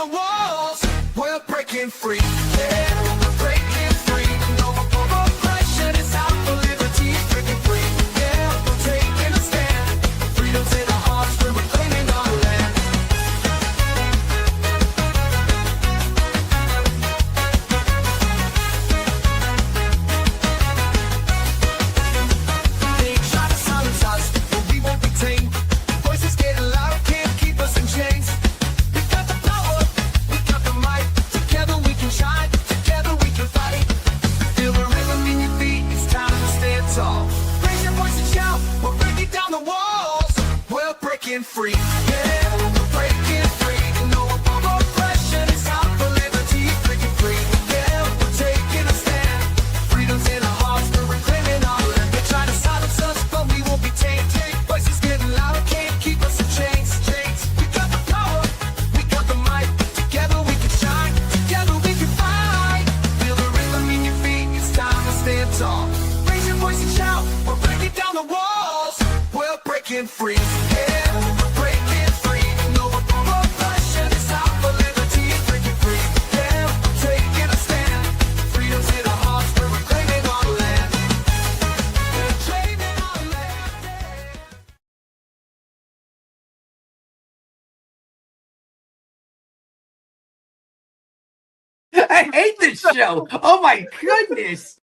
the walls. We're breaking free. Yeah, we're breaking free. No more oppression. It's out for liberty. Breaking free. Yeah, we're taking a stand. Freedom's in our hearts. We're reclaiming our land. They try to silence us, but we won't be tamed. Voices getting louder, can't keep us in chains. We got the power, we got the might. Together we can shine, together we can fight. Feel the rhythm in your feet, it's time to stand tall. Raise your voice and shout, we're breaking down the walls. We're breaking free, yeah, we're breaking free. No more oppression, it's out for liberty. Breaking free, yeah, we're taking a stand. Freedom's in our hearts, we're reclaiming our land. They try to silence us, but we won't be tamed. Voices getting louder, can't keep us in chains. We got the power, we got the might. Together we can shine, together we can fight. Feel the rhythm in your feet, it's time to stand tall. Raise your voice and shout, we're breaking down the walls. We're breaking free, yeah, we're breaking free. No more oppression, it's out for liberty. Breaking free, yeah, we're taking a stand. Freedom's in our hearts, we're reclaiming our land. We're claiming our land. I hate this show. Oh my goodness.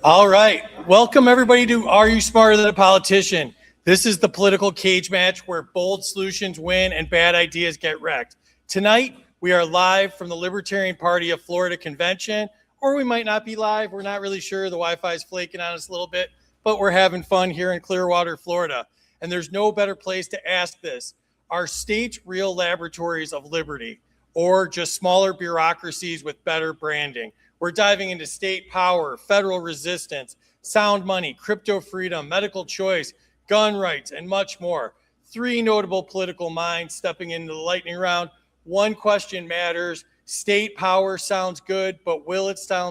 All right. Welcome, everybody, to Are You Smarter Than a Politician? This is the political cage match where bold solutions win and bad ideas get wrecked. Tonight, we are live from the Libertarian Party of Florida convention, or we might not be live. We're not really sure. The Wi-Fi is flaking on us a little bit, but we're having fun here in Clearwater, Florida. And there's no better place to ask this. Are states real laboratories of liberty, or just smaller bureaucracies with better branding? We're diving into state power, federal resistance, sound money, crypto freedom, medical choice, gun rights, and much more. Three notable political minds stepping into the lightning round. One question matters. State power sounds good, but will it stay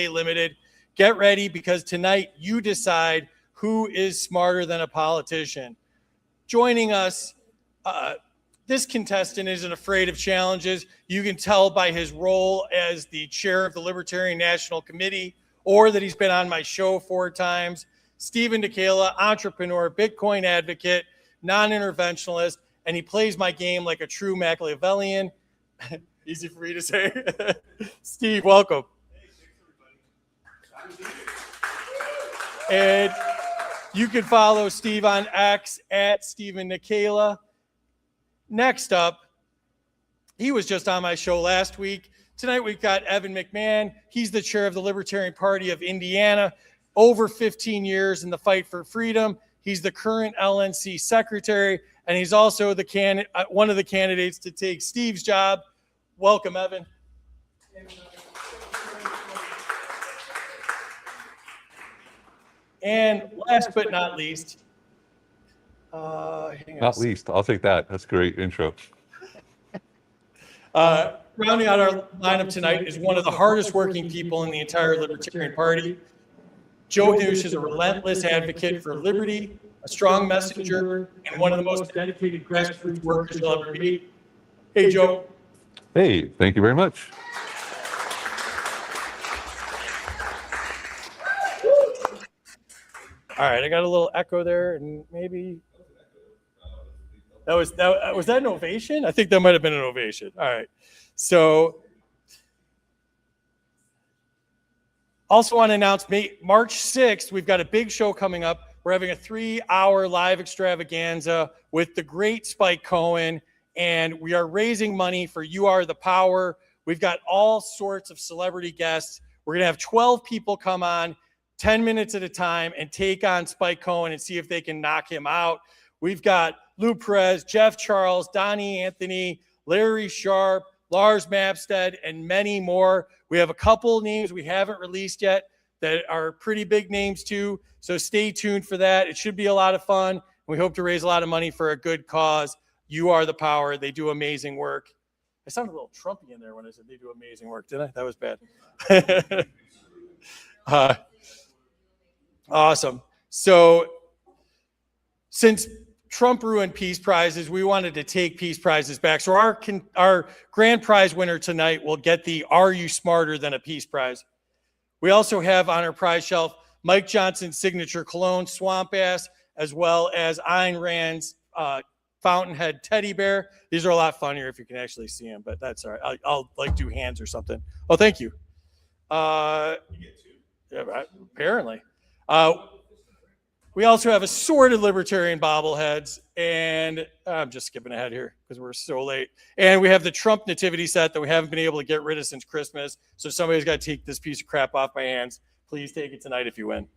limited? Get ready, because tonight you decide who is smarter than a politician. Joining us, this contestant isn't afraid of challenges. You can tell by his role as the chair of the Libertarian National Committee, or that he's been on my show 4 times. Stephen Nekhaila, entrepreneur, Bitcoin advocate, non-interventionalist, and he plays my game like a true Machiavellian. Easy for me to say. Steve, welcome. And you can follow Steve on X at Stephen Nekhaila. Next up, he was just on my show last week. Tonight we've got Evan McMahon. He's the chair of the Libertarian Party of Indiana, over 15 years in the fight for freedom. He's the current LNC secretary, and he's also the one of the candidates to take Steve's job. Welcome, Evan. And last but not least, I'll take that. That's a great intro. Rounding out our lineup tonight is one of the hardest working people in the entire Libertarian Party. Joe Hannoush is a relentless advocate for liberty, a strong messenger, and one of the most dedicated grassroots workers you'll ever meet. Hey, Joe. Hey, thank you very much. All right, I got a little echo there, and maybe was that an ovation? I think that might have been an ovation. All right, so also want to announce March 6th, we've got a big show coming up. We're having a 3-hour live extravaganza with the great Spike Cohen, and we are raising money for You Are the Power. We've got all sorts of celebrity guests. We're going to have 12 people come on 10 minutes at a time and take on Spike Cohen and see if they can knock him out. We've got Lou Perez, Jeff Charles, Donnie Anthony, Larry Sharp, Lars Mapstead, and many more. We have a couple names we haven't released yet that are pretty big names too, so stay tuned for that. It should be a lot of fun. We hope to raise a lot of money for a good cause. You Are the Power. They do amazing work. I sounded a little Trumpy in there when I said they do amazing work, did I? That was bad. Awesome. So since Trump ruined peace prizes, we wanted to take peace prizes back. So our grand prize winner tonight will get the Are You Smarter Than a Peace Prize. We also have on our prize shelf Mike Johnson's signature cologne, Swamp Ass, as well as Ayn Rand's Fountainhead teddy bear. These are a lot funnier if you can actually see them, but that's all right. I'll like do hands or something. Oh, thank you. You get two. Yeah, apparently. We also have assorted libertarian bobbleheads, and I'm just skipping ahead here because we're so late. And we have the Trump nativity set that we haven't been able to get rid of since Christmas. So somebody's got to take this piece of crap off my hands. Please take it tonight if you win.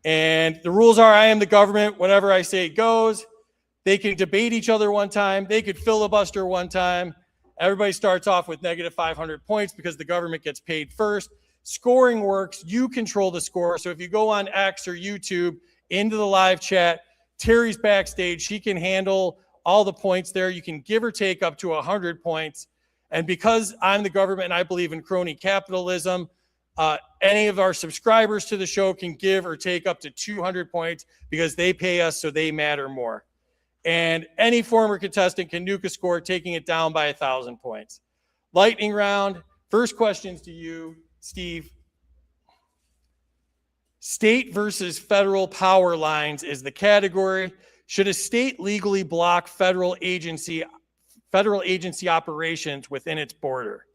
And the rules are I am the government. Whatever I say goes. They can debate each other one time. They could filibuster one time. Everybody starts off with negative 500 points because the government gets paid first. Scoring works. You control the score. So if you go on X or YouTube into the live chat, Terry's backstage. She can handle all the points there. You can give or take up to 100 points. And because I'm the government and I believe in crony capitalism, any of our subscribers to the show can give or take up to 200 points because they pay us, so they matter more. And any former contestant can nuke a score, taking it down by 1,000 points. Lightning round. First questions to you, Steve. State versus federal power lines is the category. Should a state legally block federal agency operations within its border?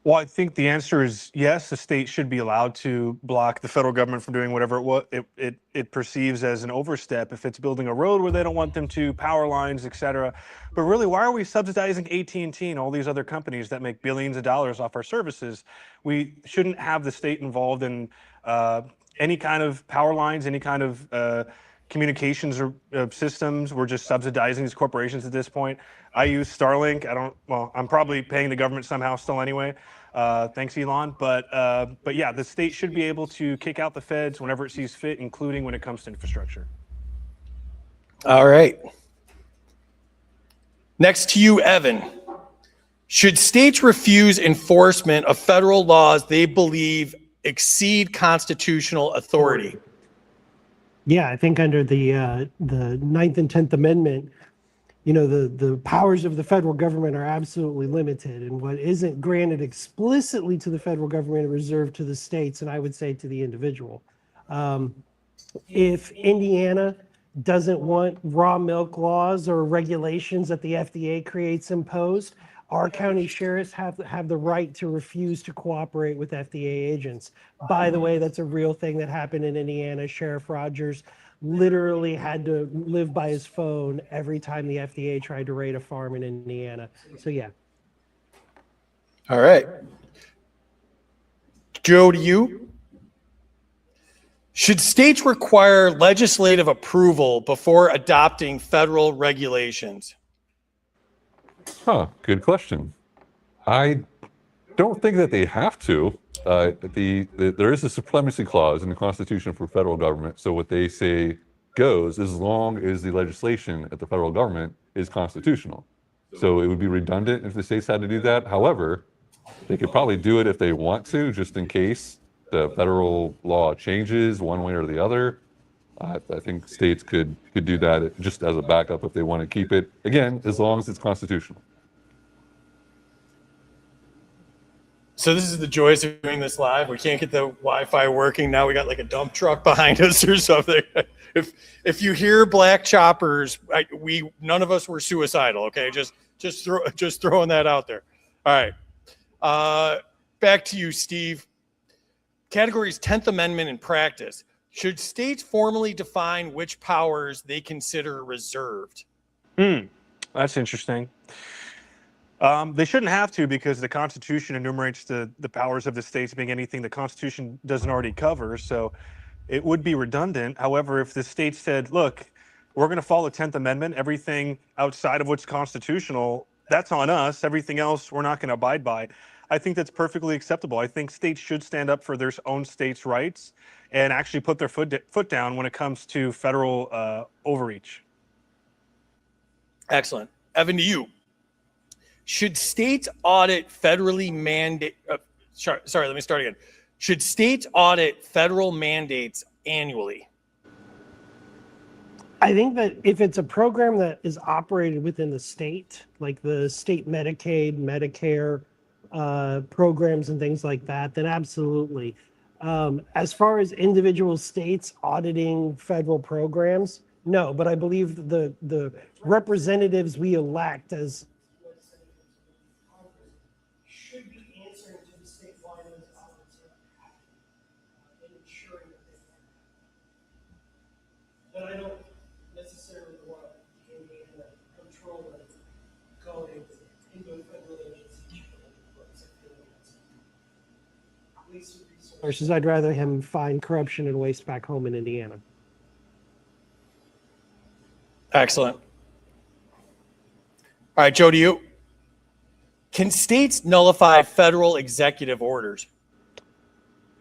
Well, I think the answer is yes. The state should be allowed to block the federal government from doing whatever it perceives as an overstep. If it's building a road where they don't want them to, power lines, et cetera. But really, why are we subsidizing AT&T and all these other companies that make billions of dollars off our services? We shouldn't have the state involved in any kind of power lines, any kind of communications or systems. We're just subsidizing these corporations at this point. I use Starlink. I'm probably paying the government somehow still anyway. Thanks, Elon. But yeah, the state should be able to kick out the feds whenever it sees fit, including when it comes to infrastructure. All right. Next to you, Evan. Should states refuse enforcement of federal laws they believe exceed constitutional authority? Yeah, I think under the 9th and 10th Amendment, the powers of the federal government are absolutely limited, and what isn't granted explicitly to the federal government is reserved to the states, and I would say to the individual. If Indiana doesn't want raw milk laws or regulations that the FDA creates imposed, our county sheriffs have the right to refuse to cooperate with FDA agents. By the way, that's a real thing that happened in Indiana. Sheriff Rogers literally had to live by his phone every time the FDA tried to raid a farm in Indiana. So yeah. All right. Joe, to you. Should states require legislative approval before adopting federal regulations? Good question. I don't think that they have to. There is a supremacy clause in the Constitution for federal government. So what they say goes as long as the legislation at the federal government is constitutional. So it would be redundant if the states had to do that. However, they could probably do it if they want to, just in case the federal law changes one way or the other. I think states could do that just as a backup if they want to keep it, again, as long as it's constitutional. So this is the joys of doing this live. We can't get the Wi-Fi working. Now we got like a dump truck behind us or something. If you hear black choppers, none of us were suicidal. Okay, just throwing that out there. All right, back to you, Steve. Categories 10th Amendment and practice. Should states formally define which powers they consider reserved? That's interesting. They shouldn't have to, because the Constitution enumerates the powers of the states being anything the Constitution doesn't already cover. So it would be redundant. However, if the state said, look, we're going to follow the 10th Amendment, everything outside of what's constitutional, that's on us. Everything else, we're not going to abide by. I think that's perfectly acceptable. I think states should stand up for their own states' rights and actually put their foot down when it comes to federal overreach. Excellent. Evan, to you. Should states audit federally mandate? Sorry, let me start again. Should states audit federal mandates annually? I think that if it's a program that is operated within the state, like the state Medicaid, Medicare programs and things like that, then absolutely. As far as individual states auditing federal programs, no, but I believe the representatives we elect as should be answering to the state finance officer and ensuring that they have. But I don't necessarily want Indiana controlling going into a federal agency. Versus I'd rather him find corruption and waste back home in Indiana. Excellent. All right, Joe, to you. Can states nullify federal executive orders?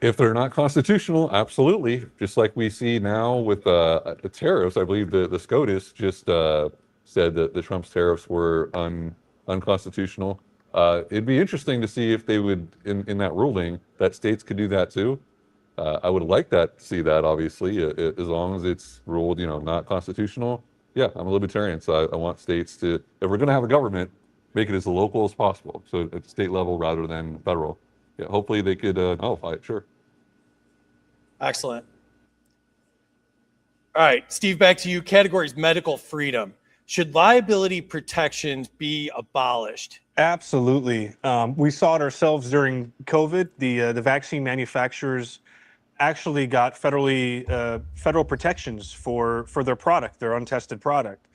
If they're not constitutional, absolutely. Just like we see now with the tariffs, I believe the SCOTUS just said that the Trump's tariffs were unconstitutional. It'd be interesting to see if they would, in that ruling, that states could do that too. I would like to see that, obviously, as long as it's ruled, not constitutional. Yeah, I'm a libertarian, so I want states to, if we're going to have a government, make it as local as possible. So at state level rather than federal. Yeah, hopefully they could nullify it, sure. Excellent. All right, Steve, back to you. Categories: medical freedom. Should liability protections be abolished? Absolutely. We saw it ourselves during COVID. The vaccine manufacturers actually got federal protections for their product, their untested product.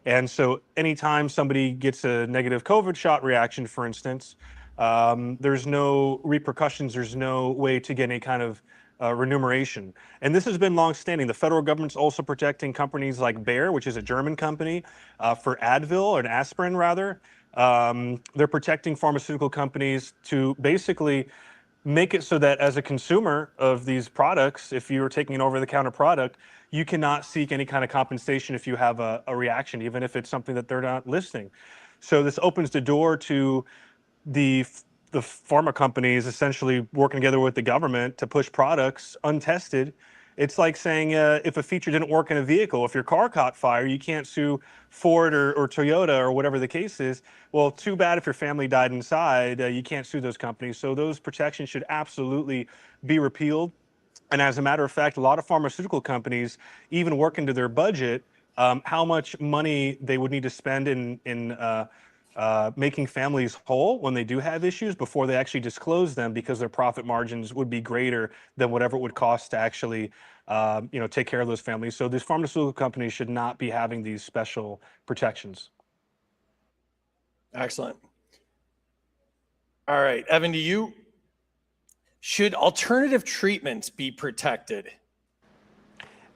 And so anytime somebody gets a negative COVID shot reaction, for instance, there's no repercussions. There's no way to get any kind of remuneration. And this has been longstanding. The federal government's also protecting companies like Bayer, which is a German company, for Advil, or an aspirin rather. They're protecting pharmaceutical companies to basically make it so that as a consumer of these products, if you're taking an over-the-counter product, you cannot seek any kind of compensation if you have a reaction, even if it's something that they're not listing. So this opens the door to the pharma companies essentially working together with the government to push products untested. It's like saying if a feature didn't work in a vehicle, if your car caught fire, you can't sue Ford or Toyota or whatever the case is. Well, too bad if your family died inside, you can't sue those companies. So those protections should absolutely be repealed. And as a matter of fact, a lot of pharmaceutical companies even work into their budget how much money they would need to spend in making families whole when they do have issues before they actually disclose them, because their profit margins would be greater than whatever it would cost to actually take care of those families. So these pharmaceutical companies should not be having these special protections. Excellent. All right, Evan, to you. Should alternative treatments be protected?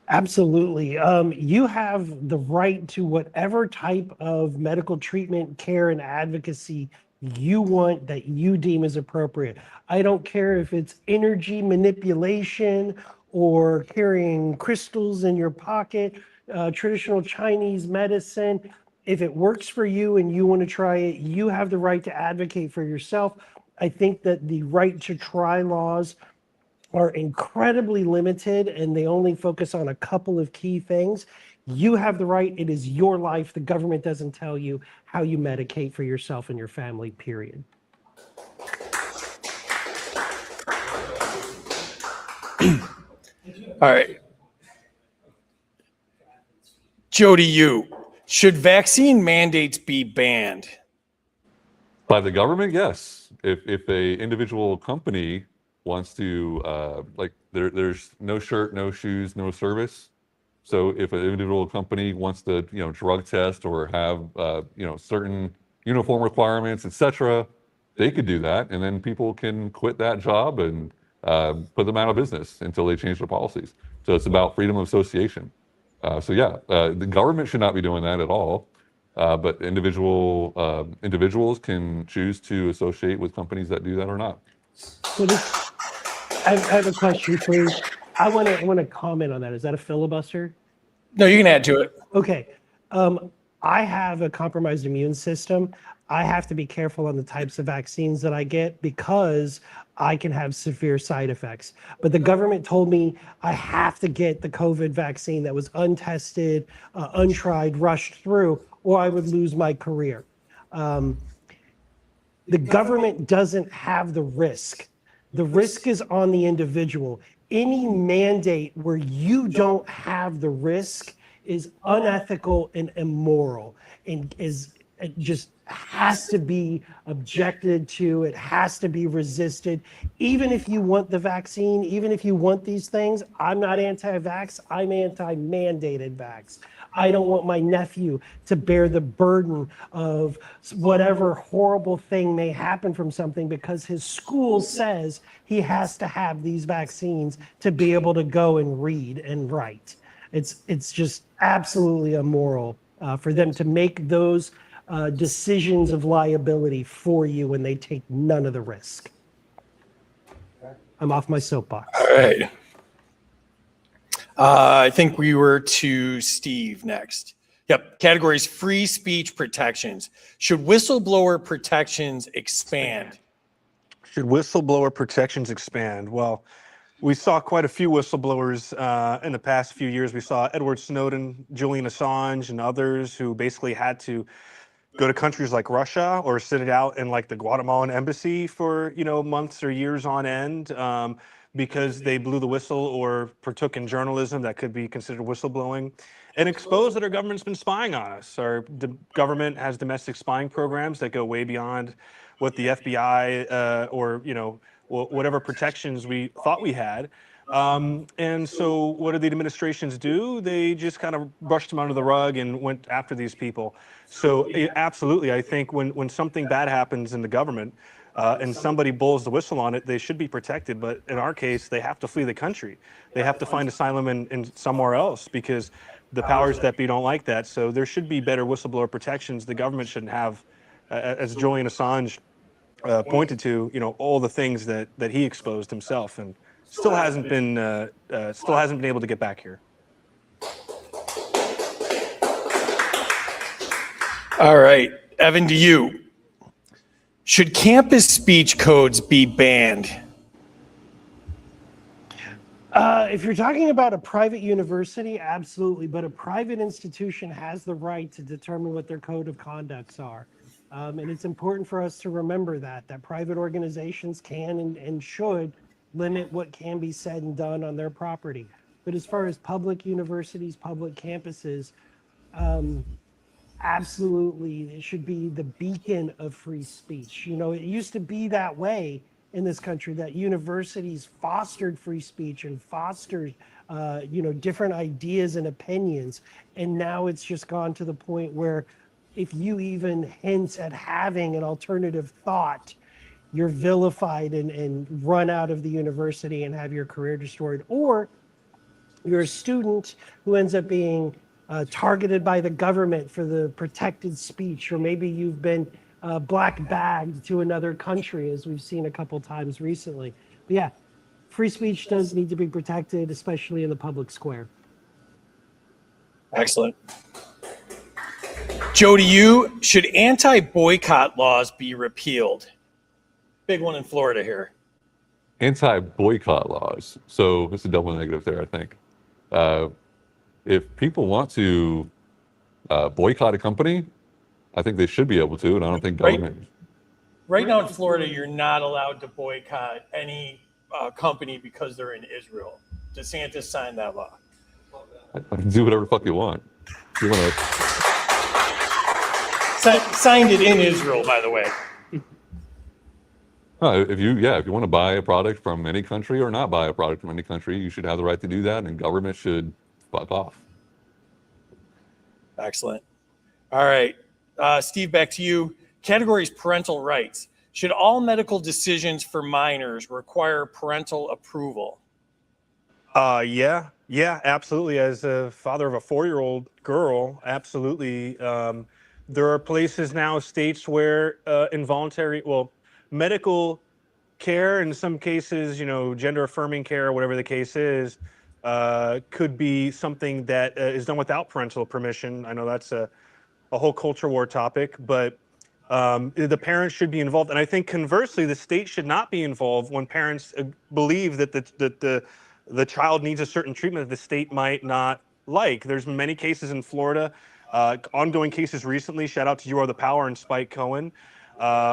Absolutely. You have the right to whatever type of medical treatment, care, and advocacy you want that you deem is appropriate. I don't care if it's energy manipulation or carrying crystals in your pocket, traditional Chinese medicine. If it works for you and you want to try it, you have the right to advocate for yourself. I think that the right to try laws are incredibly limited and they only focus on a couple of key things. You have the right. It is your life. The government doesn't tell you how you medicate for yourself and your family, period. All right. Joe, to you. Should vaccine mandates be banned? By the government, yes. If a individual company wants to, there's no shirt, no shoes, no service. So if an individual company wants to, drug test or have, certain uniform requirements, etc., they could do that, and then people can quit that job and put them out of business until they change their policies. So it's about freedom of association. The government should not be doing that at all. But individuals can choose to associate with companies that do that or not. So I have a question for you. I want to comment on that. Is that a filibuster? No, you can add to it. Okay. I have a compromised immune system. I have to be careful on the types of vaccines that I get because I can have severe side effects. But the government told me I have to get the COVID vaccine that was untested, untried, rushed through, or I would lose my career. The government doesn't have the risk. The risk is on the individual. Any mandate where you don't have the risk is unethical and immoral and is it just has to be objected to. It has to be resisted. Even if you want the vaccine, even if you want these things, I'm not anti-vax, I'm anti-mandated vax. I don't want my nephew to bear the burden of whatever horrible thing may happen from something because his school says he has to have these vaccines to be able to go and read and write. It's just absolutely immoral for them to make those decisions of liability for you when they take none of the risk. I'm off my soapbox. All right. I think we were to Steve next. Yep. Categories: free speech protections. Should whistleblower protections expand? Should whistleblower protections expand? Well, we saw quite a few whistleblowers in the past few years. We saw Edward Snowden, Julian Assange, and others who basically had to go to countries like Russia or sit it out in like the Guatemalan embassy for months or years on end because they blew the whistle or partook in journalism that could be considered whistleblowing, and exposed that our government's been spying on us. Our government has domestic spying programs that go way beyond what the FBI or whatever protections we thought we had. And so what did the administrations do? They just kind of brushed them under the rug and went after these people. So absolutely, I think when something bad happens in the government and somebody blows the whistle on it, they should be protected. But in our case, they have to flee the country. They have to find asylum in somewhere else because the powers that be don't like that. So there should be better whistleblower protections. The government shouldn't have, as Julian Assange pointed to, all the things that he exposed himself and still hasn't been able to get back here. All right, Evan, to you. Should campus speech codes be banned? If you're talking about a private university, absolutely. But a private institution has the right to determine what their code of conducts are. And it's important for us to remember that private organizations can and should limit what can be said and done on their property. But as far as public universities, public campuses, absolutely, it should be the beacon of free speech. It used to be that way in this country, that universities fostered free speech and fostered, different ideas and opinions. And now it's just gone to the point where if you even hint at having an alternative thought, you're vilified and run out of the university and have your career destroyed. Or you're a student who ends up being targeted by the government for the protected speech, or maybe you've been black bagged to another country, as we've seen a couple times recently. But yeah, free speech does need to be protected, especially in the public square. Excellent. Joe, to you, should anti-boycott laws be repealed? Big one in Florida here. Anti-boycott laws. So it's a double negative there, I think. If people want to boycott a company, I think they should be able to, and I don't think government. Right now in Florida, you're not allowed to boycott any company because they're in Israel. DeSantis signed that law. I can do whatever the fuck you want. If you want to. Signed it in Israel, by the way. If you want to buy a product from any country or not buy a product from any country, you should have the right to do that, and government should fuck off. Excellent. All right. Steve, back to you. Categories: parental rights. Should all medical decisions for minors require parental approval? Yeah, absolutely. As a father of a 4-year-old girl, absolutely. There are places now, states where medical care, in some cases, gender affirming care, or whatever the case is, could be something that is done without parental permission. I know that's a whole culture war topic, but the parents should be involved. And I think conversely, the state should not be involved when parents believe that the child needs a certain treatment that the state might not like. There's been many cases in Florida, ongoing cases recently. Shout out to You Are the Power and Spike Cohen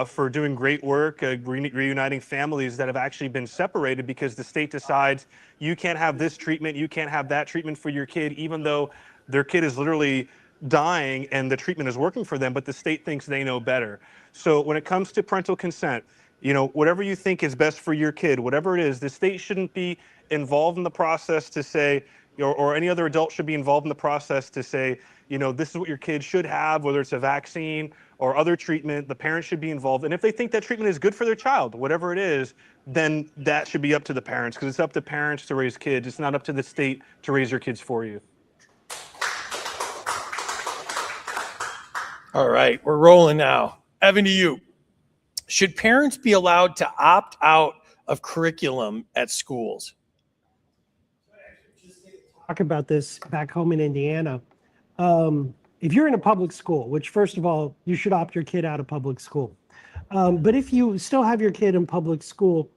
for doing great work, reuniting families that have actually been separated because the state decides you can't have this treatment, you can't have that treatment for your kid, even though their kid is literally dying and the treatment is working for them, but the state thinks they know better. So when it comes to parental consent, you know, whatever you think is best for your kid, whatever it is, the state shouldn't be involved in the process to say, or any other adult should be involved in the process to say, you know, this is what your kid should have, whether it's a vaccine or other treatment. The parents should be involved. And if they think that treatment is good for their child, whatever it is, then that should be up to the parents, because it's up to parents to raise kids. It's not up to the state to raise your kids for you. All right, we're rolling now. Evan, to you. Should parents be allowed to opt out of curriculum at schools? Talk about this back home in Indiana. If you're in a public school, which first of all, you should opt your kid out of public school. But if you still have your kid in public school,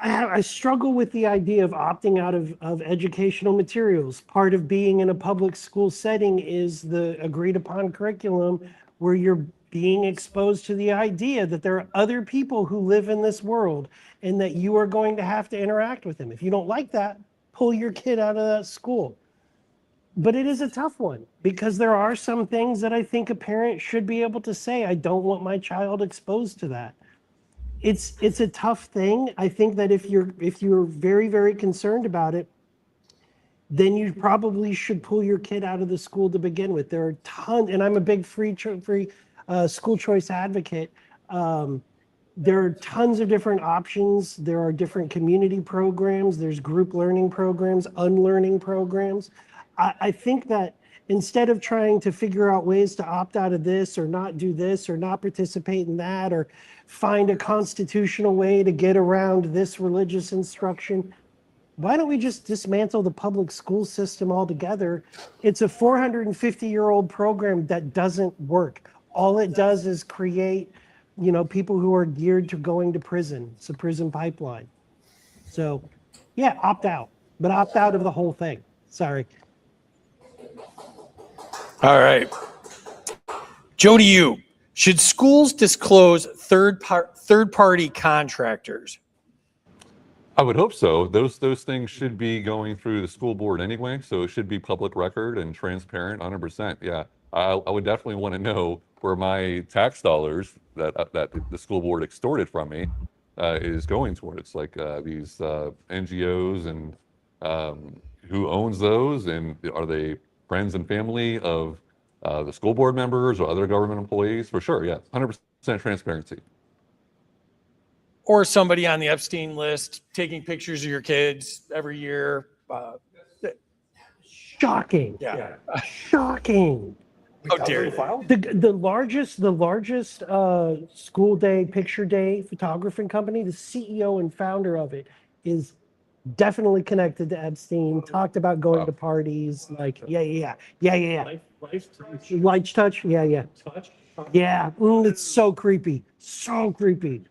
I struggle with the idea of opting out of educational materials. Part of being in a public school setting is the agreed upon curriculum where you're being exposed to the idea that there are other people who live in this world and that you are going to have to interact with them. If you don't like that, pull your kid out of that school. But it is a tough one because there are some things that I think a parent should be able to say, I don't want my child exposed to that. It's a tough thing. I think that if you're very, very concerned about it, then you probably should pull your kid out of the school to begin with. There are tons, and I'm a big free school choice advocate. There are tons of different options. There are different community programs. There's group learning programs, unlearning programs. I think that instead of trying to figure out ways to opt out of this or not do this or not participate in that or find a constitutional way to get around this religious instruction, why don't we just dismantle the public school system altogether? It's a 450-year-old program that doesn't work. All it does is create, you know, people who are geared to going to prison. It's a prison pipeline. So, yeah, opt out, but opt out of the whole thing. Sorry. All right. Joe, to you. Should schools disclose third-party contractors? I would hope so. Those things should be going through the school board anyway, so it should be public record and transparent 100%. Yeah, I would definitely want to know where my tax dollars that the school board extorted from me is going towards, like these NGOs and who owns those, and are they friends and family of the school board members or other government employees? For sure, yeah, 100% transparency. Or somebody on the Epstein list taking pictures of your kids every year. Shocking. Yeah. Shocking. How dare you? The largest school day, picture day photographing company, the CEO and founder of it is definitely connected to Epstein, talked about going to parties, like, yeah. Lights touch, yeah. Yeah, it's so creepy, so creepy.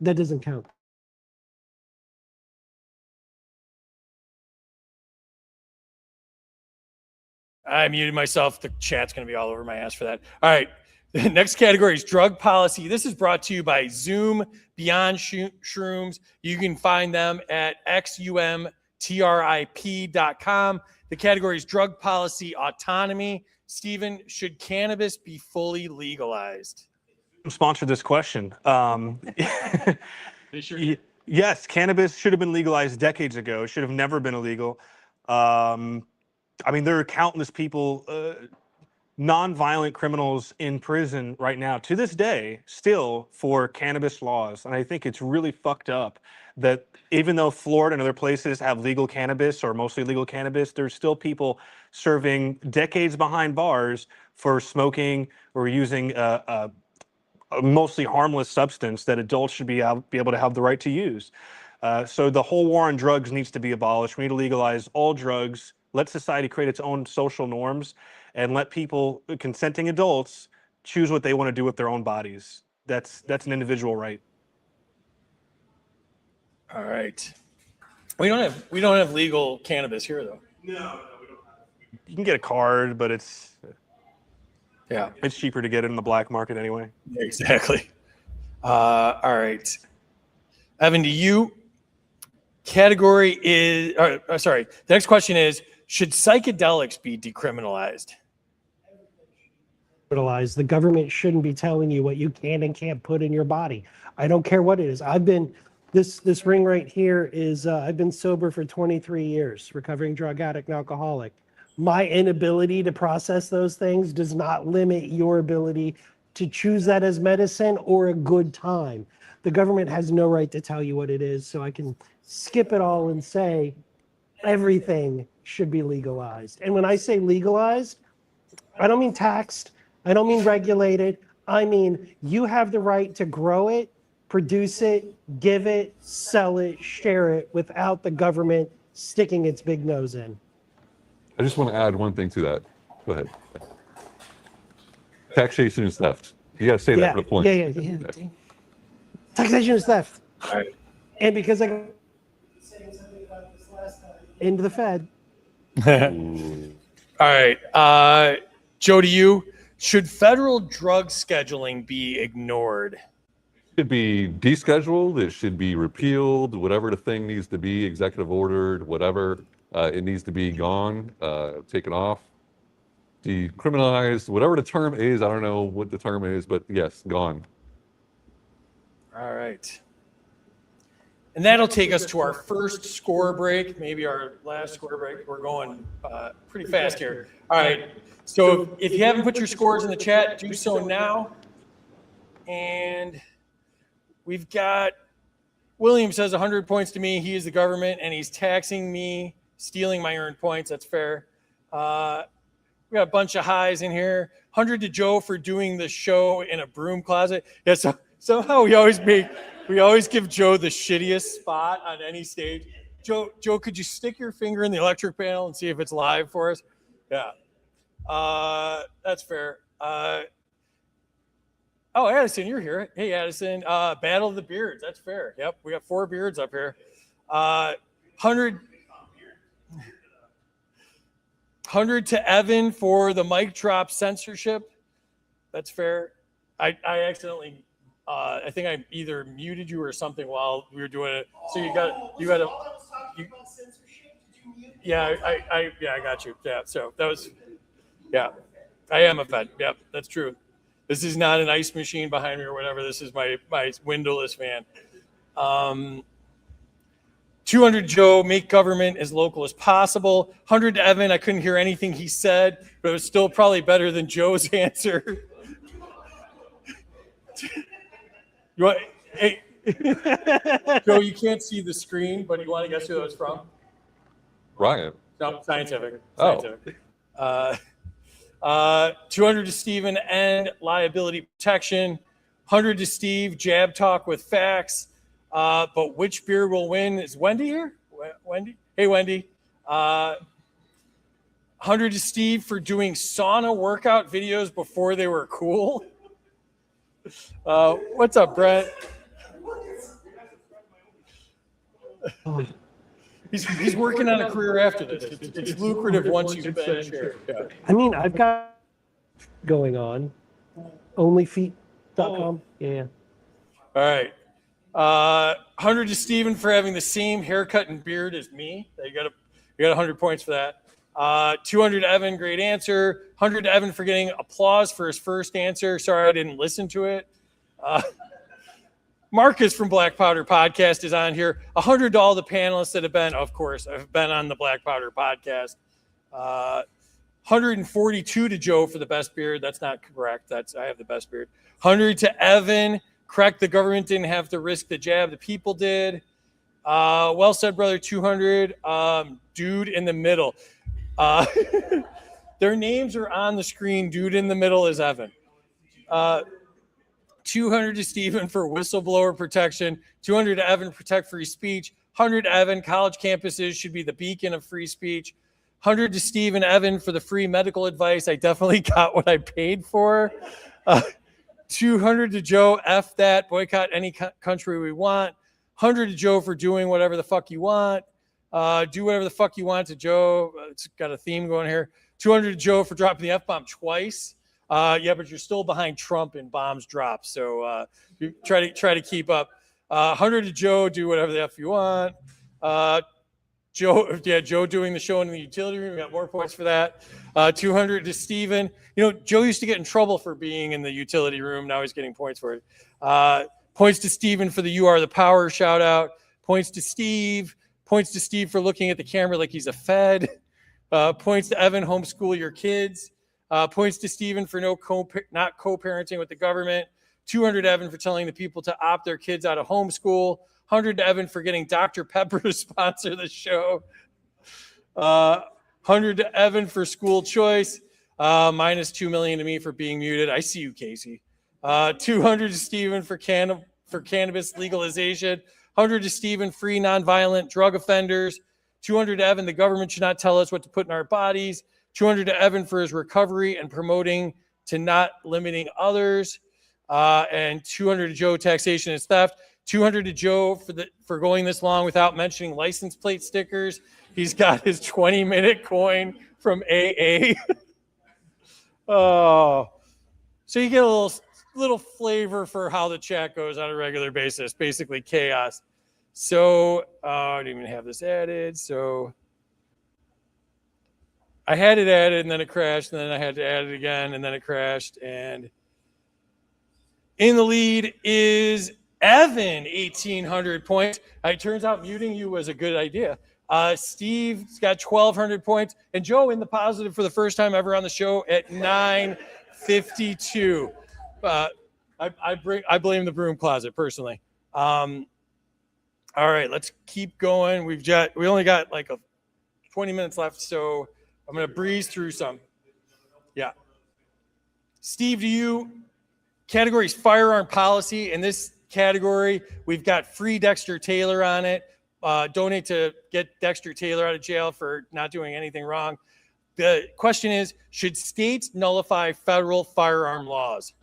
That doesn't count. I muted myself. The chat's going to be all over my ass for that. All right. The next category is drug policy. This is brought to you by Zoom Beyond Shrooms. You can find them at xumtrip.com. The category is drug policy autonomy. Stephen, should cannabis be fully legalized? Sponsored this question. Yes, cannabis should have been legalized decades ago. It should have never been illegal. I mean, there are countless people, non-violent criminals in prison right now, to this day, still for cannabis laws. And I think it's really fucked up that even though Florida and other places have legal cannabis or mostly legal cannabis, there's still people serving decades behind bars for smoking or using a mostly harmless substance that adults should be able to have the right to use. So the whole war on drugs needs to be abolished. We need to legalize all drugs, Let society create its own social norms and let people, consenting adults, choose what they want to do with their own bodies. That's an individual right. All right. We don't have legal cannabis here though. You can get a card, but it's Yeah. cheaper to get it in the black market anyway. Exactly. All right. Evan, to you, category is, sorry. The next question is, should psychedelics be decriminalized? The government shouldn't be telling you what you can and can't put in your body. I don't care what it is. This ring right here is, I've been sober for 23 years, recovering drug addict and alcoholic. My inability to process those things does not limit your ability to choose that as medicine or a good time. The government has no right to tell you what it is, so I can skip it all and say everything should be legalized. And when I say legalized, I don't mean taxed, I don't mean regulated, I mean you have the right to grow it, produce it, give it, sell it, share it without the government sticking its big nose in. I just want to add one thing to that. Go ahead. Taxation is theft. You got to say that for the point. Yeah. Taxation is theft. All right. And because I got saying something about this last time, into the Fed. All right. Joe, to you, should federal drug scheduling be ignored? It should be descheduled. It should be repealed. Whatever the thing needs to be, executive ordered, whatever. It needs to be gone, taken off, decriminalized, whatever the term is. I don't know what the term is, but yes, gone. All right. And that'll take us to our first score break, maybe our last score break. We're going pretty fast here. All right. So if you haven't put your scores in the chat, do so now. And we've got William says 100 points to me. He is the government, and he's taxing me, stealing my earned points. That's fair. We got a bunch of highs in here. 100 to Joe for doing the show in a broom closet. Yeah, so somehow we always give Joe the shittiest spot on any stage. Joe, could you stick your finger in the electric panel and see if it's live for us? Yeah. That's fair. Oh, Addison, you're here. Hey, Addison. Battle of the Beards. That's fair. Yep, we got 4 beards up here. 100 to Evan for the mic drop censorship. That's fair. I accidentally, I think I either muted you or something while we were doing it. So you got to. Yeah, I got you. Yeah, so that was. Yeah, I am a Fed. Yep, that's true. This is not an ice machine behind me or whatever. This is my windowless fan. 200 Joe, make government as local as possible. 100 to Evan, I couldn't hear anything he said, but it was still probably better than Joe's answer. Hey, Joe, you can't see the screen, but you want to guess who that was from? Ryan. No, scientific. Oh. 200 to Steven and liability protection. 100 to Steve, jab talk with facts. But which beer will win? Is Wendy here? Wendy? Hey, Wendy. 100 to Steve for doing sauna workout videos before they were cool. What's up, Brent? He's working on a career after this. It's lucrative once you've been shared. Yeah. I mean, I've got going on. Onlyfeet.com. Yeah. All right. 100 to Steven for having the same haircut and beard as me. You got 100 points for that. 200 to Evan, great answer. 100 to Evan for getting applause for his first answer. Sorry, I didn't listen to it. Marcus from Black Powder Podcast is on here. 100 to all the panelists that have been on the Black Powder Podcast. 142 to Joe for the best beard. That's not correct. I have the best beard. 100 to Evan. Correct. The government didn't have to risk the jab. The people did. Well said, brother. 200. Dude in the middle. Their names are on the screen. Dude in the middle is Evan. 200 to Stephen for whistleblower protection. 200 to Evan, protect free speech. 100 to Evan, college campuses should be the beacon of free speech. 100 to Steve and Evan for the free medical advice. I definitely got what I paid for. 200 to Joe, F that, boycott any country we want. 100 to Joe for doing whatever the fuck you want. Do whatever the fuck you want to Joe. It's got a theme going here. 200 to Joe for dropping the F-bomb twice. Yeah, but you're still behind Trump in bombs dropped. So you try to keep up. 100 to Joe, do whatever the F you want. Joe doing the show in the utility room. We got more points for that. 200 to Steven. Joe used to get in trouble for being in the utility room. Now he's getting points for it. Points to Steven for the You Are the Power shout out. Points to Steve. Points to Steve for looking at the camera like he's a Fed. Points to Evan, homeschool your kids. Points to Steven for not co-parenting with the government. 200 Evan for telling the people to opt their kids out of homeschool. 100 to Evan for getting Dr. Pepper to sponsor the show. 100 to Evan for school choice. Minus 2 million to me for being muted. I see you, Casey. 200 to Steven for cannabis legalization. 100 to Steven, free nonviolent drug offenders. 200 to Evan, the government should not tell us what to put in our bodies. 200 to Evan for his recovery and promoting to not limiting others. And 200 to Joe, taxation is theft. 200 to Joe for going this long without mentioning license plate stickers. He's got his 20-minute coin from AA. Oh, so you get a little flavor for how the chat goes on a regular basis, basically chaos. So I didn't even have this added. So I had it added and then it crashed, and then I had to add it again and then it crashed. And in the lead is Evan, 1,800 points. It turns out muting you was a good idea. Steve's got 1,200 points, and Joe in the positive for the first time ever on the show at 952. I blame the broom closet personally. All right, let's keep going. We only got like 20 minutes left, so I'm going to breeze through some. Yeah. Steve, to you, category is firearm policy. In this category, we've got free Dexter Taylor on it. Donate to get Dexter Taylor out of jail for not doing anything wrong. The question is, should states nullify federal firearm laws?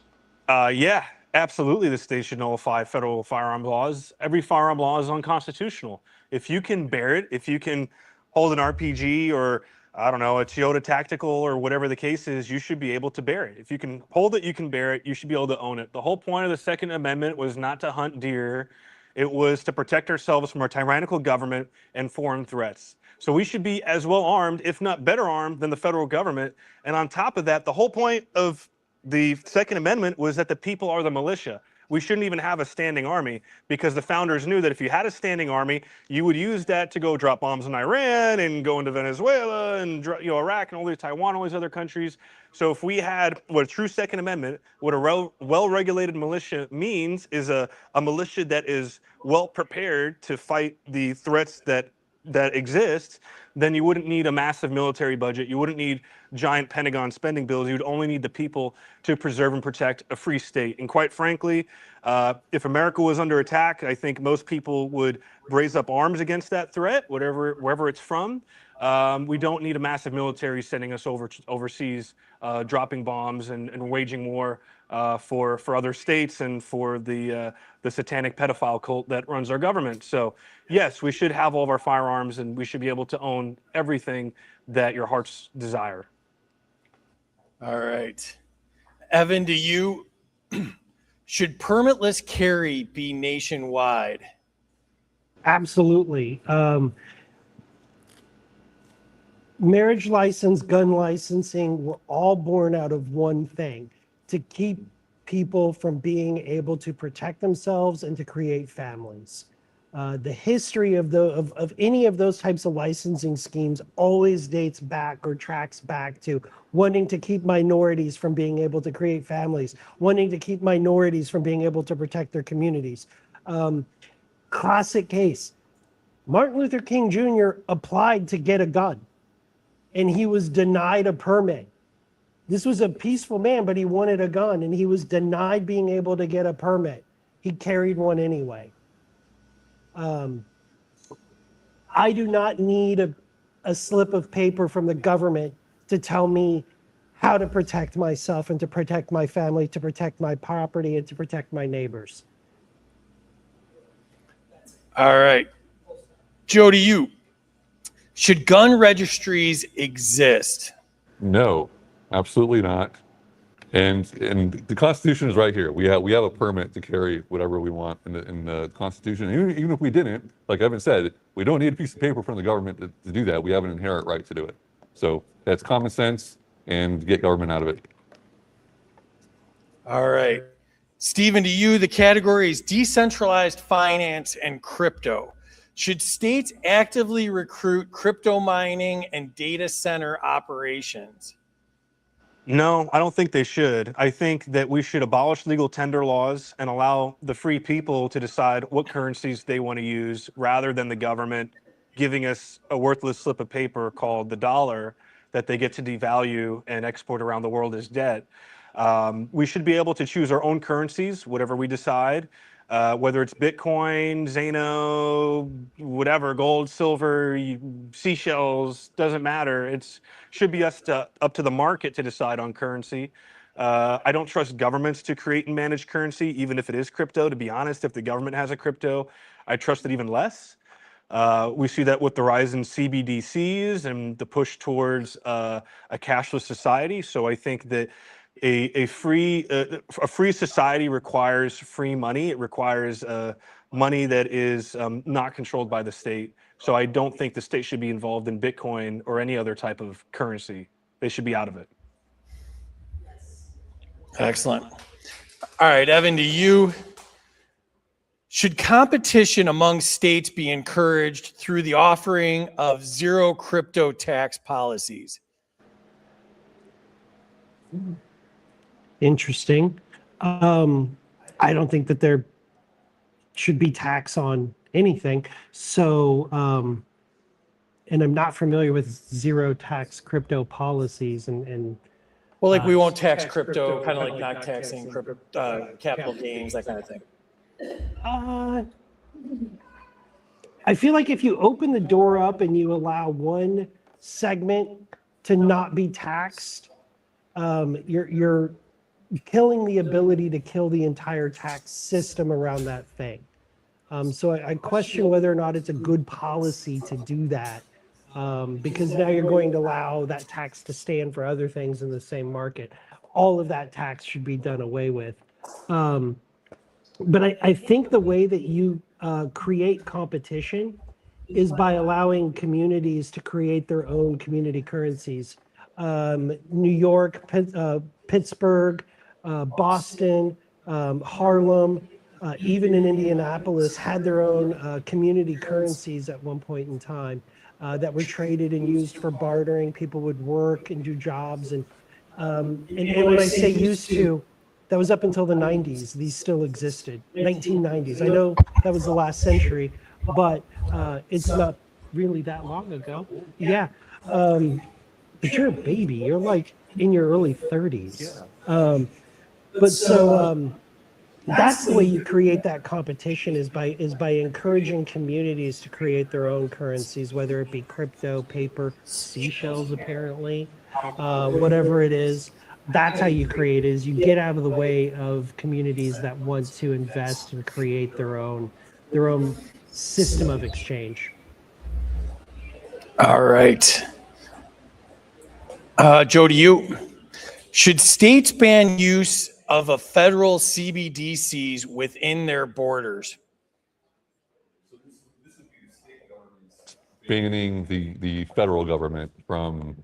Yeah, absolutely. The state should nullify federal firearm laws. Every firearm law is unconstitutional. If you can bear it, if you can hold an RPG or, I don't know, a Toyota Tactical or whatever the case is, you should be able to bear it. If you can hold it, you can bear it. You should be able to own it. The whole point of the Second Amendment was not to hunt deer. It was to protect ourselves from our tyrannical government and foreign threats. So we should be as well armed, if not better armed, than the federal government. And on top of that, the whole point of the Second Amendment was that the people are the militia. We shouldn't even have a standing army, because the founders knew that if you had a standing army, you would use that to go drop bombs in Iran and go into Venezuela and Iraq and all these Taiwan, all these other countries. So if we had what a true Second Amendment, what a well-regulated militia means is a militia that is well prepared to fight the threats that exist, then you wouldn't need a massive military budget. You wouldn't need giant Pentagon spending bills. You'd only need the people to preserve and protect a free state. And quite frankly, if America was under attack, I think most people would raise up arms against that threat, wherever it's from. We don't need a massive military sending us overseas, dropping bombs and waging war for other states and for the satanic pedophile cult that runs our government. So yes, we should have all of our firearms, and we should be able to own everything that your hearts desire. All right. Evan, do you, should permitless carry be nationwide? Absolutely. Marriage license, gun licensing were all born out of one thing: to keep people from being able to protect themselves and to create families. The history of any of those types of licensing schemes always dates back or tracks back to wanting to keep minorities from being able to create families, wanting to keep minorities from being able to protect their communities. Classic case, Martin Luther King Jr. applied to get a gun, and he was denied a permit. This was a peaceful man, but he wanted a gun, and he was denied being able to get a permit. He carried one anyway. I do not need a slip of paper from the government to tell me how to protect myself and to protect my family, to protect my property, and to protect my neighbors. All right. Joe, to you. Should gun registries exist? No, absolutely not. And the Constitution is right here. We have a permit to carry whatever we want in the Constitution. And even if we didn't, like Evan said, we don't need a piece of paper from the government to do that. We have an inherent right to do it. So that's common sense and get government out of it. All right. Stephen, to you, the category is decentralized finance and crypto. Should states actively recruit crypto mining and data center operations? No, I don't think they should. I think that we should abolish legal tender laws and allow the free people to decide what currencies they want to use rather than the government giving us a worthless slip of paper called the dollar that they get to devalue and export around the world as debt. We should be able to choose our own currencies, whatever we decide, whether it's Bitcoin, Zano, whatever, gold, silver, seashells, doesn't matter. It should be up to the market to decide on currency. I don't trust governments to create and manage currency, even if it is crypto. To be honest, if the government has a crypto, I trust it even less. We see that with the rise in CBDCs and the push towards a cashless society. So I think that a free society requires free money. It requires money that is not controlled by the state. So I don't think the state should be involved in Bitcoin or any other type of currency. They should be out of it. Excellent. All right, Evan, to you. Should competition among states be encouraged through the offering of zero crypto tax policies? Interesting. I don't think that there should be tax on anything. So, and I'm not familiar with zero tax crypto policies and Well, like we won't tax crypto, kind of like not taxing capital gains, that kind of thing. I feel like if you open the door up and you allow one segment to not be taxed, you're killing the ability to kill the entire tax system around that thing. So I question whether or not it's a good policy to do that, because now you're going to allow that tax to stand for other things in the same market. All of that tax should be done away with. But I think the way that you create competition is by allowing communities to create their own community currencies. New York, Pittsburgh, Boston, Harlem, even in Indianapolis had their own community currencies at one point in time that were traded and used for bartering. People would work and do jobs. And when I say used to, that was up until the 90s. These still existed. 1990s. I know that was the last century, but it's not really that long ago. Yeah. But you're a baby. You're like in your early 30s. That's the way you create that competition is by encouraging communities to create their own currencies, whether it be crypto, paper, seashells, apparently, whatever it is. That's how you create is you get out of the way of communities that want to invest and create their own system of exchange. All right. Joe, to you. Should states ban use of a federal CBDCs within their borders? Banning the federal government from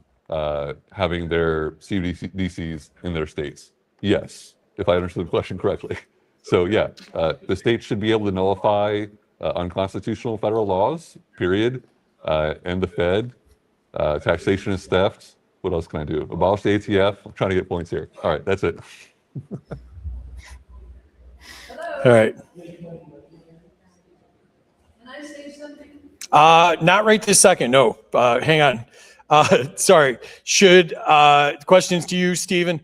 having their CBDCs in their states. Yes, if I understood the question correctly. So yeah, the states should be able to nullify unconstitutional federal laws, period. End the Fed, taxation is theft. What else can I do? Abolish the ATF. I'm trying to get points here. All right, that's it. All right. Can I say something? Not right this second. No, hang on. Sorry. Should questions to you, Stephen?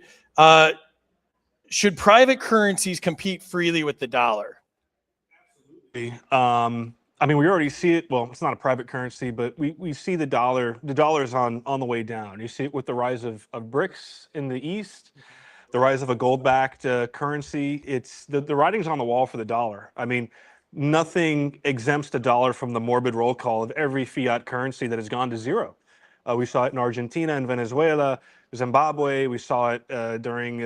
Should private currencies compete freely with the dollar? I mean, we already see it. Well, it's not a private currency, but we see the dollar. The dollar's on the way down. You see it with the rise of BRICS in the East, the rise of a gold-backed currency. It's the writing's on the wall for the dollar. I mean, nothing exempts the dollar from the morbid roll call of every fiat currency that has gone to zero. We saw it in Argentina and Venezuela, Zimbabwe. We saw it during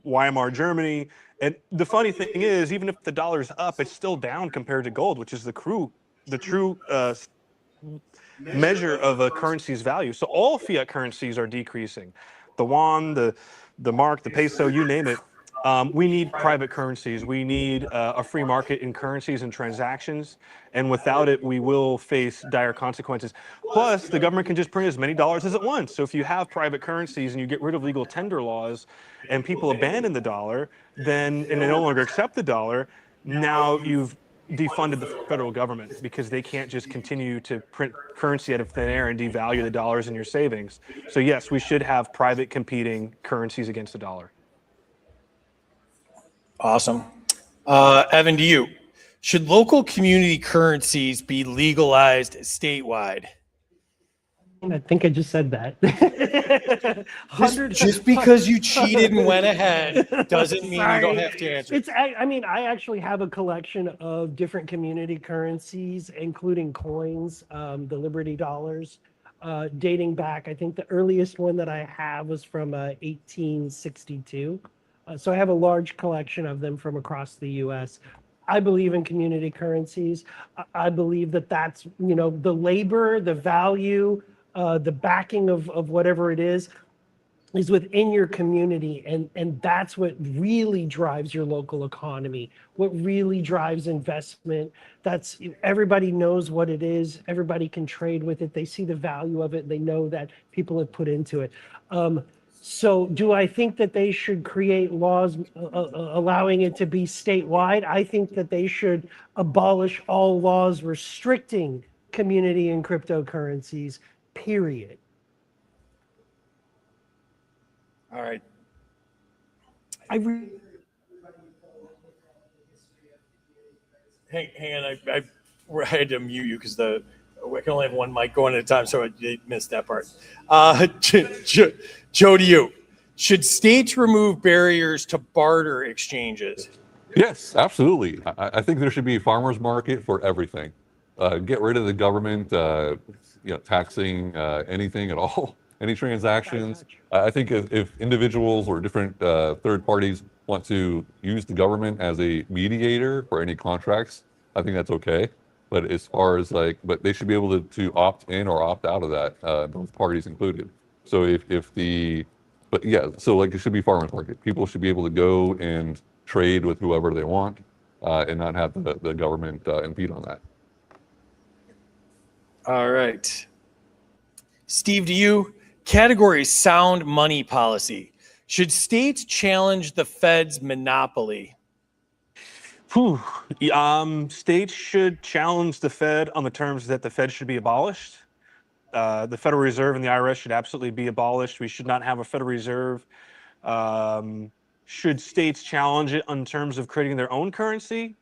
Weimar Germany. And the funny thing is, even if the dollar's up, it's still down compared to gold, which is the true measure of a currency's value. So all fiat currencies are decreasing. The yuan, the mark, the peso, you name it. We need private currencies. We need a free market in currencies and transactions. And without it, we will face dire consequences. Plus, the government can just print as many dollars as it wants. So if you have private currencies and you get rid of legal tender laws and people abandon the dollar, and they no longer accept the dollar, now you've defunded the federal government because they can't just continue to print currency out of thin air and devalue the dollars in your savings. So yes, we should have private competing currencies against the dollar. Awesome. Evan, to you. Should local community currencies be legalized statewide? I think I just said that. Just because you cheated and went ahead doesn't mean you don't Sorry. have to answer. I mean, I actually have a collection of different community currencies, including coins, the Liberty dollars, dating back. I think the earliest one that I have was from 1862. So I have a large collection of them from across the U.S. I believe in community currencies. I believe that that's, you know, the labor, the value, the backing of whatever it is within your community. And that's what really drives your local economy, what really drives investment. That's, everybody knows what it is. Everybody can trade with it. They see the value of it. They know that people have put into it. So do I think that they should create laws allowing it to be statewide? I think that they should abolish all laws restricting community and cryptocurrencies, period. All right. Hang on. I had to mute you because I can only have one mic going at a time, so I missed that part. Joe, to you. Should states remove barriers to barter exchanges? Yes, absolutely. I think there should be a farmer's market for everything. Get rid of the government, taxing anything at all, any transactions. I think if individuals or different third parties want to use the government as a mediator for any contracts, I think that's okay. But as far as but they should be able to opt in or opt out of that, both parties included. So it should be farmers market. People should be able to go and trade with whoever they want, and not have the government impede on that. All right. Steve, to you. Category sound money policy. Should states challenge the Fed's monopoly? States should challenge the Fed on the terms that the Fed should be abolished. The Federal Reserve and the IRS should absolutely be abolished. We should not have a Federal Reserve. Should states challenge it on terms of creating their own currency?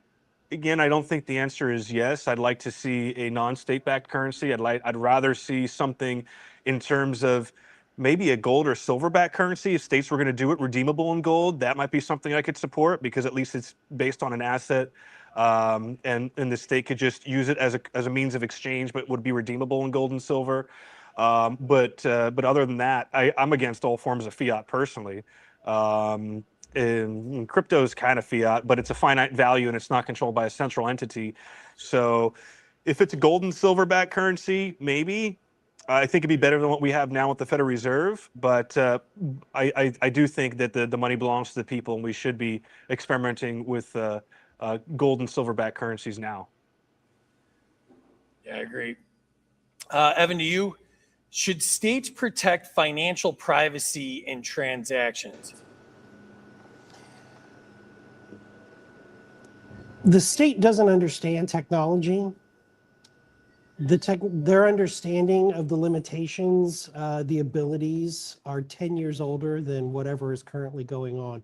Again, I don't think the answer is yes. I'd like to see a non-state-backed currency. I'd rather see something in terms of maybe a gold or silver-backed currency. If states were going to do it redeemable in gold, that might be something I could support because at least it's based on an asset, and the state could just use it as a means of exchange, but would be redeemable in gold and silver. But other than that, I'm against all forms of fiat personally. And crypto is kind of fiat, but it's a finite value and it's not controlled by a central entity. So if it's a gold and silver-backed currency, maybe. I think it'd be better than what we have now with the Federal Reserve, but I do think that the money belongs to the people, and we should be experimenting with gold and silver-backed currencies now. Yeah, I agree. Evan, to you. Should states protect financial privacy in transactions? The state doesn't understand technology. Their understanding of the limitations, the abilities are 10 years older than whatever is currently going on.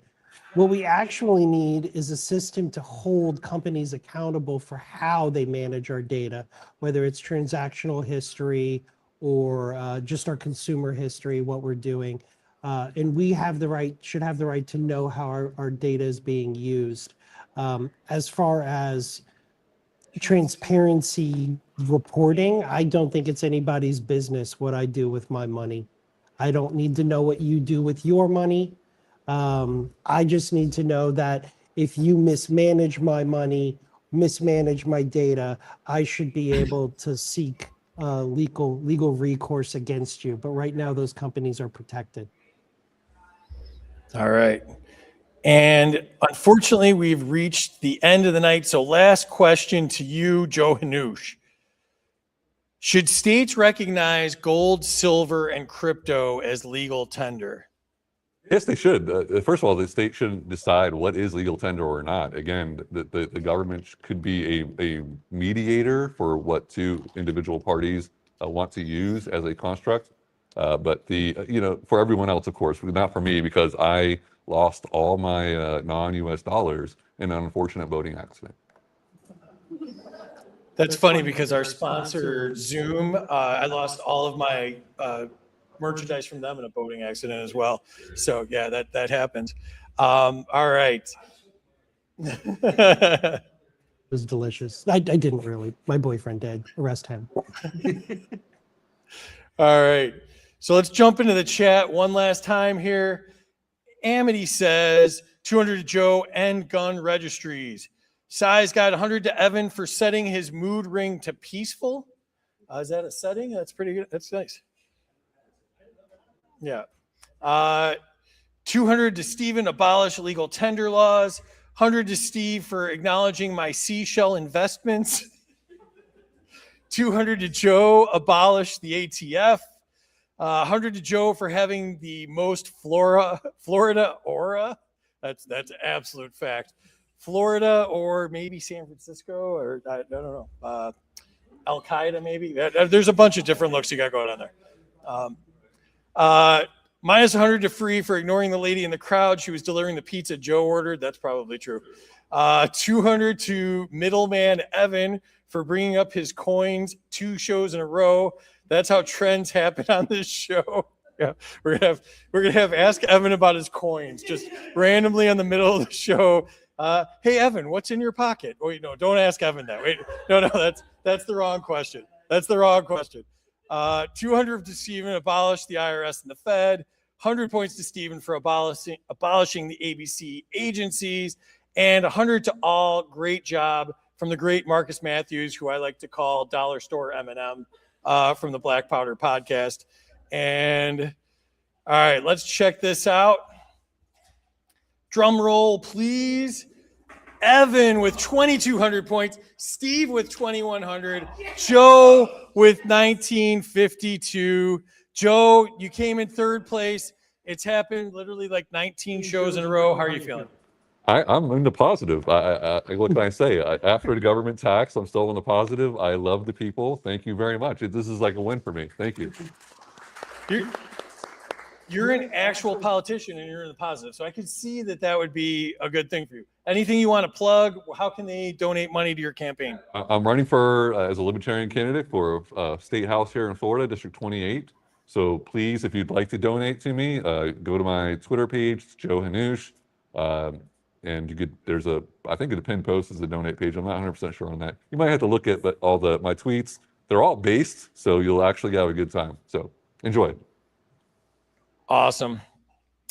What we actually need is a system to hold companies accountable for how they manage our data, whether it's transactional history or just our consumer history, what we're doing. And we have the right, should have the right to know how our data is being used. As far as transparency reporting, I don't think it's anybody's business what I do with my money. I don't need to know what you do with your money. I just need to know that if you mismanage my money, mismanage my data, I should be able to seek legal recourse against you. But right now, those companies are protected. All right. And unfortunately, we've reached the end of the night. So last question to you, Joe Hannoush. Should states recognize gold, silver, and crypto as legal tender? Yes, they should. First of all, the state shouldn't decide what is legal tender or not. Again, the government could be a mediator for what two individual parties want to use as a construct. But for everyone else, of course, not for me, because I lost all my non-US dollars in an unfortunate boating accident. That's funny because our sponsor, Zoom, I lost all of my merchandise from them in a boating accident as well. So yeah, that happens. All right. It was delicious. I didn't really. My boyfriend did. Arrest him. All right. So let's jump into the chat one last time here. Amity says 200 to Joe and gun registries. Sai's got 100 to Evan for setting his mood ring to peaceful. Is that a setting? That's pretty good. That's nice. Yeah. 200 to Stephen, abolish illegal tender laws. 100 to Steve for acknowledging my seashell investments. 200 to Joe, abolish the ATF. 100 to Joe for having the most Florida aura. That's absolute fact. Florida or maybe San Francisco or I don't know. Al Qaeda maybe. There's a bunch of different looks you got going on there. Minus 100 to Free for ignoring the lady in the crowd. She was delivering the pizza Joe ordered. That's probably true. 200 to middleman Evan for bringing up his coins 2 shows in a row. That's how trends happen on this show. Yeah, we're gonna have ask Evan about his coins just randomly in the middle of the show. Hey Evan, what's in your pocket? Wait, no, don't ask Evan that. Wait, no, that's the wrong question. That's the wrong question. 200 to Stephen, abolish the IRS and the Fed. 100 points to Stephen for abolishing the ABC agencies, and 100 to all. Great job from the great Marcus Matthews, who I like to call Dollar Store M&M, from the Black Powder Podcast. And all right, let's check this out. Drum roll, please. Evan with 2,200 points. Steve with 2,100. Joe with 1,952. Joe, you came in 3rd place. It's happened literally like 19 shows in a row. How are you feeling? I'm in the positive. What can I say? After the government tax, I'm still in the positive. I love the people. Thank you very much. This is like a win for me. Thank you. You're an actual politician and you're in the positive. So I could see that would be a good thing for you. Anything you want to plug? How can they donate money to your campaign? I'm running for as a libertarian candidate for state house here in Florida, District 28. So please, if you'd like to donate to me, go to my Twitter page, it's Joe Hannoush. And you could, I think the pinned post is the donate page. I'm not 100% sure on that. You might have to look at all my tweets. They're all based, so you'll actually have a good time. So enjoy. Awesome.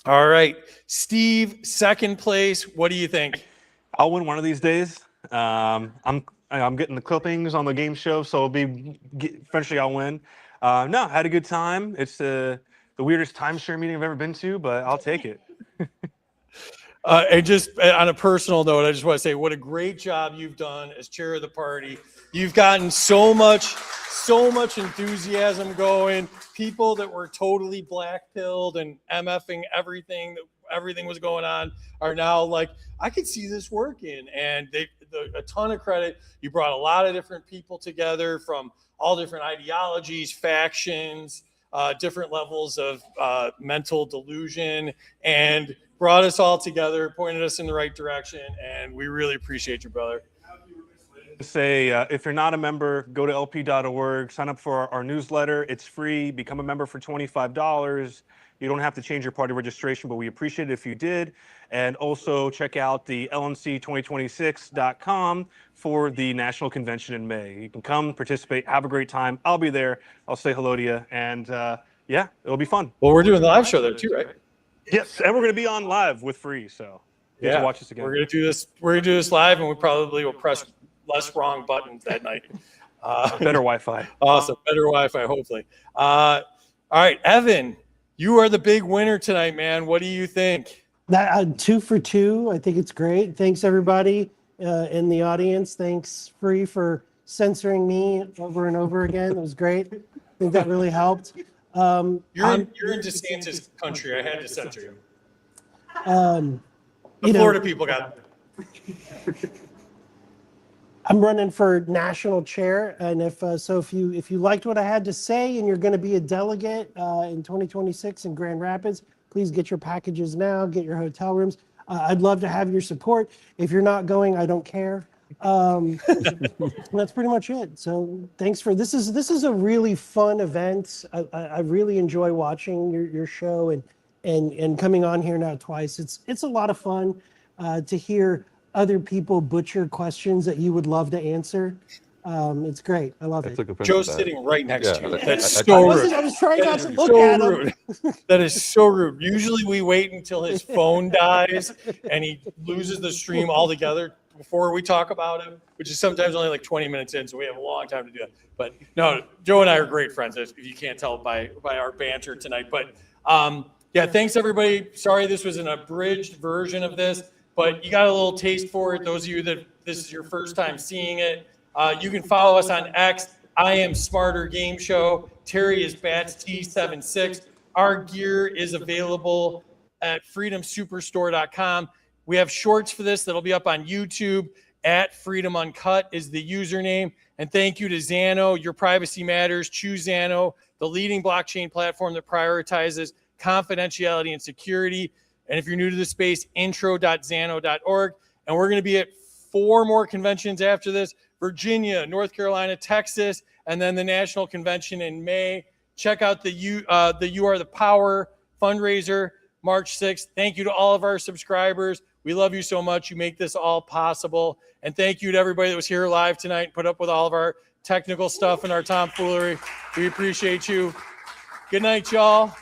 All right. Steve, 2nd place. What do you think? I'll win one of these days. I'm getting the clippings on the game show, so eventually I'll win. No, I had a good time. It's the weirdest timeshare meeting I've ever been to, but I'll take it. And just on a personal note, I just want to say what a great job you've done as chair of the party. You've gotten so much enthusiasm going. People that were totally black-pilled and MFing everything was going on are now like, I could see this working. And a ton of credit. You brought a lot of different people together from all different ideologies, factions, different levels of mental delusion, and brought us all together, pointed us in the right direction, and we really appreciate you, brother. Say, if you're not a member, go to lp.org, sign up for our newsletter. It's free. Become a member for $25. You don't have to change your party registration, but we appreciate it if you did. And also check out the lnc2026.com for the national convention in May. You can come, participate, have a great time. I'll be there. I'll say hello to you. And yeah, it'll be fun. Well, we're doing the live show there too, right? Yes, and we're going to be on live with free, so you have to watch us again. We're gonna do this. We're gonna do this live, and we probably will press less wrong buttons that night. Better Wi-Fi. Awesome, better Wi-Fi, hopefully. All right, Evan, you are the big winner tonight, man. What do you think? That 2 for 2. I think it's great. Thanks everybody in the audience. Thanks Free for censoring me over and over again. It was great. I think that really helped. You're in DeSantis country. I had to censor you. The Florida people got it. I'm running for national chair, and if you liked what I had to say and you're going to be a delegate in 2026 in Grand Rapids, please get your packages now, get your hotel rooms. I'd love to have your support. If you're not going, I don't care. That's pretty much it. So thanks for this is a really fun event. I really enjoy watching your show and coming on here now twice. It's a lot of fun to hear other people butcher questions that you would love to answer. It's great. I love it. Joe's sitting right next to you. Yeah, That's so rude. I was trying not to look So at him. rude. That is so rude. Usually we wait until his phone dies and he loses the stream altogether before we talk about him, which is sometimes only like 20 minutes in, so we have a long time to do that. But no, Joe and I are great friends, if you can't tell by our banter tonight. But yeah, thanks everybody. Sorry this was an abridged version of this, but you got a little taste for it. Those of you that this is your first time seeing it, you can follow us on X. I am Smarter Game Show. Terry is Bats T76. Our gear is available at freedomsuperstore.com. We have shorts for this that'll be up on YouTube. At Freedom Uncut is the username. And thank you to Xano. Your privacy matters. Choose Xano, the leading blockchain platform that prioritizes confidentiality and security. And if you're new to the space, intro.xano.org. And we're going to be at 4 more conventions after this: Virginia, North Carolina, Texas, and then the national convention in May. Check out the You Are the Power fundraiser, March 6th. Thank you to all of our subscribers. We love you so much. You make this all possible. And thank you to everybody that was here live tonight and put up with all of our technical stuff and our tomfoolery. We appreciate you. Good night, y'all.